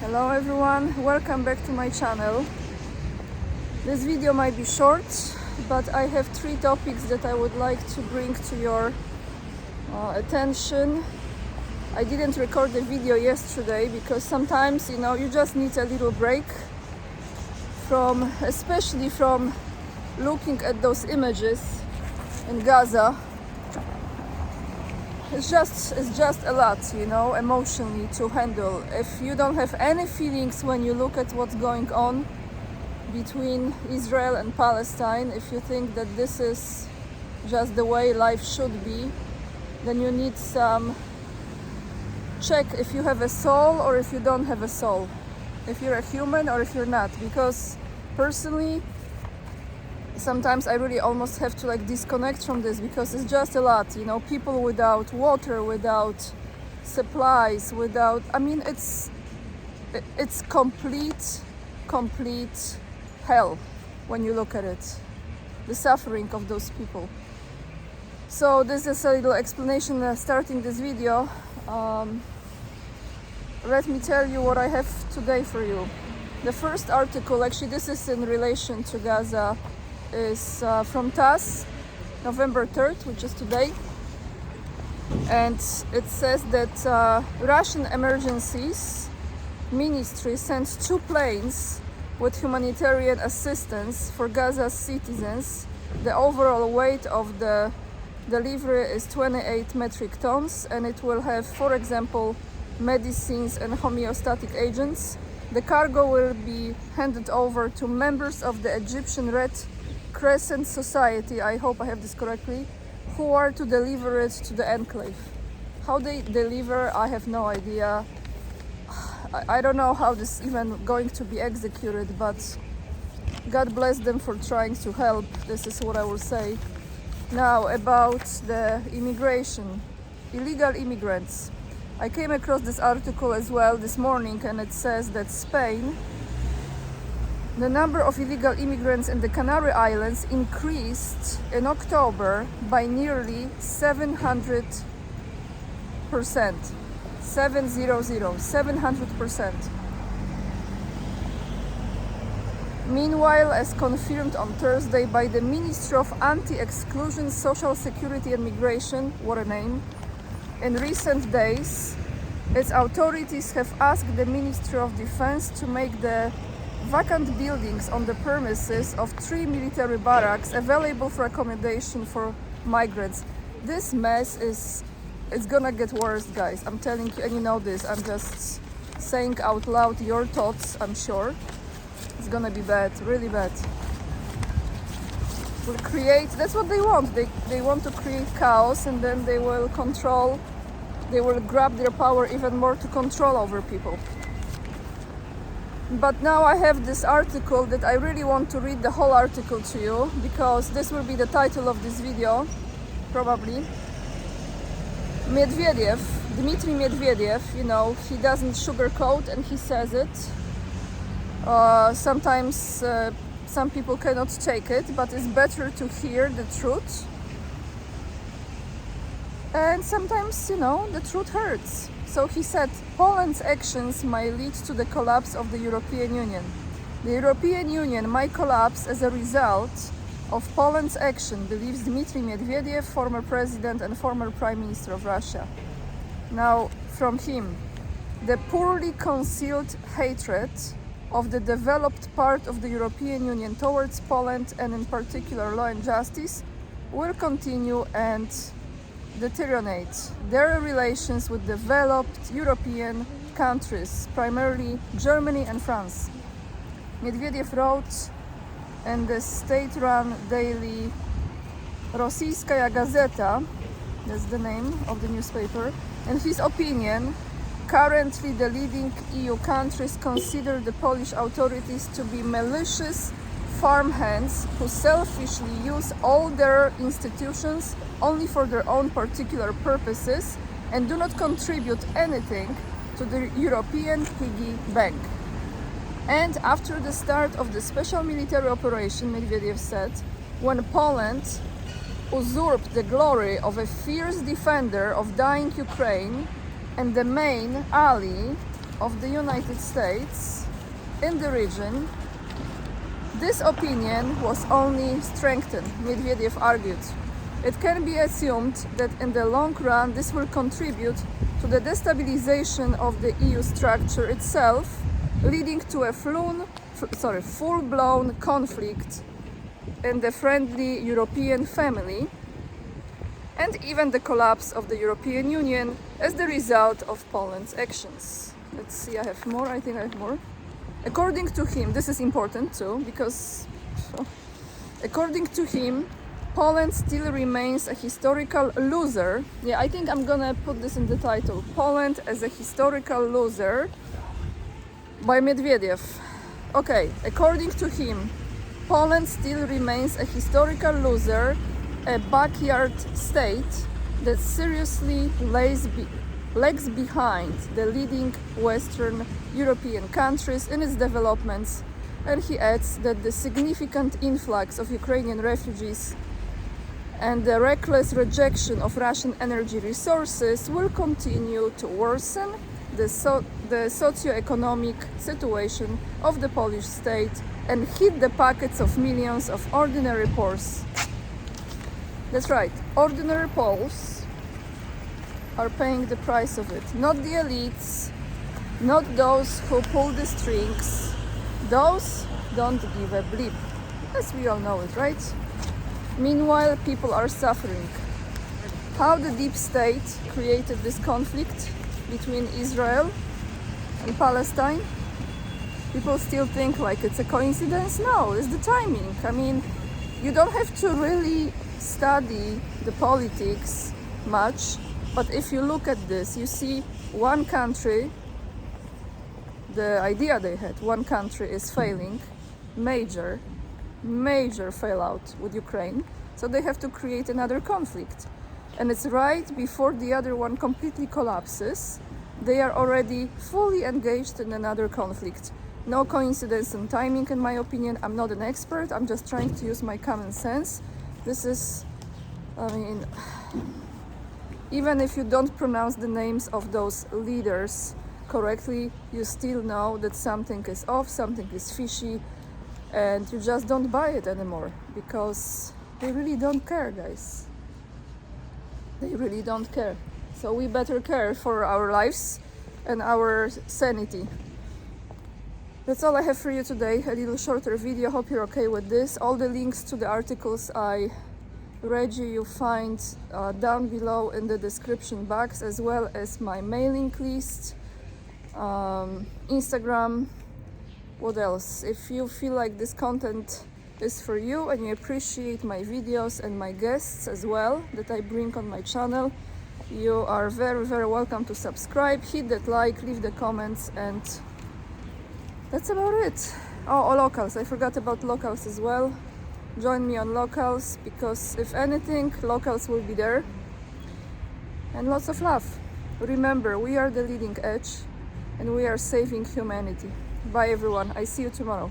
Hello everyone, welcome back to my channel. This video might be short, but I have three topics that I would like to bring to your attention. I didn't record the video yesterday because sometimes, you just need a little break especially from looking at those images in Gaza. It's just a lot, emotionally to handle. If you don't have any feelings when you look at what's going on between Israel and Palestine, if you think that this is just the way life should be, then you need some check if you have a soul or if you don't have a soul, if you're a human or if you're not. Because personally, sometimes I really almost have to disconnect from this because it's just a lot, people without water, without supplies, it's complete hell when you look at it, the suffering of those people. So this is a little explanation starting this video. Let me tell you what I have today for you. The first article, actually this is in relation to Gaza, is from TASS, November 3rd, which is today, and it says that Russian emergencies ministry sent 2 planes with humanitarian assistance for Gaza's citizens. The overall weight of the delivery is 28 metric tons, and it will have, for example, medicines and homeostatic agents. The cargo will be handed over to members of the Egyptian Red Crescent Society, I hope I have this correctly, who are to deliver it to the enclave. How they deliver, I have no idea. I don't know how this is even going to be executed, but God bless them for trying to help. This is what I will say. Now about the immigration, illegal immigrants. I came across this article as well this morning, and it says that Spain, the number of illegal immigrants in the Canary Islands increased in October by nearly 700%. 700%. Meanwhile, as confirmed on Thursday by the Ministry of Anti-Exclusion, Social Security and Migration, what a name, in recent days, its authorities have asked the Ministry of Defense to make the vacant buildings on the premises of 3 military barracks available for accommodation for migrants. This mess it's gonna get worse, guys. I'm telling you, and you know this. I'm just saying out loud your thoughts, I'm sure. It's gonna be bad, really bad. Will create, that's what they want. They want to create chaos, and then they will grab their power even more to control over people. But now I have this article that I really want to read the whole article to you, because this will be the title of this video, probably. Medvedev, Dmitry Medvedev, he doesn't sugarcoat and he says it. Sometimes some people cannot take it, but it's better to hear the truth. And sometimes, the truth hurts. So he said, Poland's actions might lead to the collapse of the European Union. The European Union might collapse as a result of Poland's action, believes Dmitry Medvedev, former president and former prime minister of Russia. Now, from him, the poorly concealed hatred of the developed part of the European Union towards Poland, and in particular law and justice, will continue and deteriorate their relations with developed European countries, primarily Germany and France. Medvedev wrote in the state-run daily Rossiyskaya Gazeta, that's the name of the newspaper. In his opinion, currently the leading EU countries consider the Polish authorities to be malicious farmhands who selfishly use all their institutions only for their own particular purposes and do not contribute anything to the European piggy bank. And after the start of the special military operation, Medvedev said, when Poland usurped the glory of a fierce defender of dying Ukraine and the main ally of the United States in the region, this opinion was only strengthened, Medvedev argued. It can be assumed that in the long run this will contribute to the destabilization of the EU structure itself, leading to a full-blown conflict in the friendly European family, and even the collapse of the European Union as the result of Poland's actions. Let's see, I think I have more. According to him, this is important too, because according to him, Poland still remains a historical loser. Yeah, I think I'm gonna put this in the title. Poland as a historical loser by Medvedev. Okay, according to him, Poland still remains a historical loser, a backyard state that seriously lags behind the leading Western European countries in its developments, and he adds that the significant influx of Ukrainian refugees and the reckless rejection of Russian energy resources will continue to worsen the socio-economic situation of the Polish state and hit the pockets of millions of ordinary Poles. That's right, ordinary Poles are paying the price of it. Not the elites, not those who pull the strings. Those don't give a bleep. As we all know it, right? Meanwhile, people are suffering. How the deep state created this conflict between Israel and Palestine? People still think like it's a coincidence. No, it's the timing. I mean, you don't have to really study the politics much, but if you look at this, you see one country, the idea they had, one country is failing, major fallout with Ukraine, so they have to create another conflict. And it's right before the other one completely collapses, they are already fully engaged in another conflict. No coincidence in timing, in my opinion. I'm not an expert, I'm just trying to use my common sense. This is, I mean, even if you don't pronounce the names of those leaders correctly, you still know that something is off, something is fishy, and you just don't buy it anymore, because they really don't care, guys. They really don't care. So we better care for our lives and our sanity. That's all I have for you today, a little shorter video. Hope you're okay with this. All the links to the articles I read you find down below in the description box, as well as my mailing list, Instagram. What else? If you feel like this content is for you and you appreciate my videos and my guests as well that I bring on my channel, you are very welcome to subscribe, hit that like, leave the comments, and that's about it. Oh, locals, I forgot about locals as well. Join me on locals, because if anything, locals will be there. And lots of love. Remember, we are the leading edge and we are saving humanity. Bye everyone, I see you tomorrow.